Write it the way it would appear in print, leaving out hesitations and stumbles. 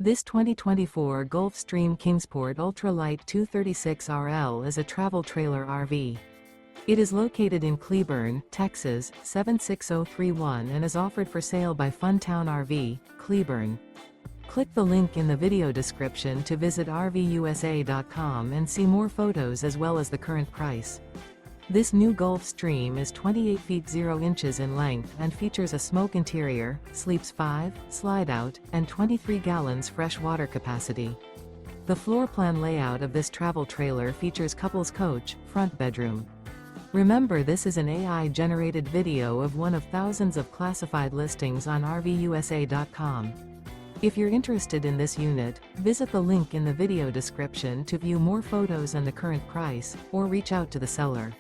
This 2024 Gulfstream Kingsport Ultra Lite 236RL is a travel trailer RV. It is located in Cleburne, Texas, 76031 and is offered for sale by Funtown RV, Cleburne. Click the link in the video description to visit RVUSA.com and see more photos as well as the current price. This new Gulfstream is 28 feet 0 inches in length and features a smoke interior, sleeps 5, slide-out, and 23 gallons fresh water capacity. The floor plan layout of this travel trailer features couples coach, front bedroom. Remember, this is an AI-generated video of one of thousands of classified listings on RVUSA.com. If you're interested in this unit, visit the link in the video description to view more photos and the current price, or reach out to the seller.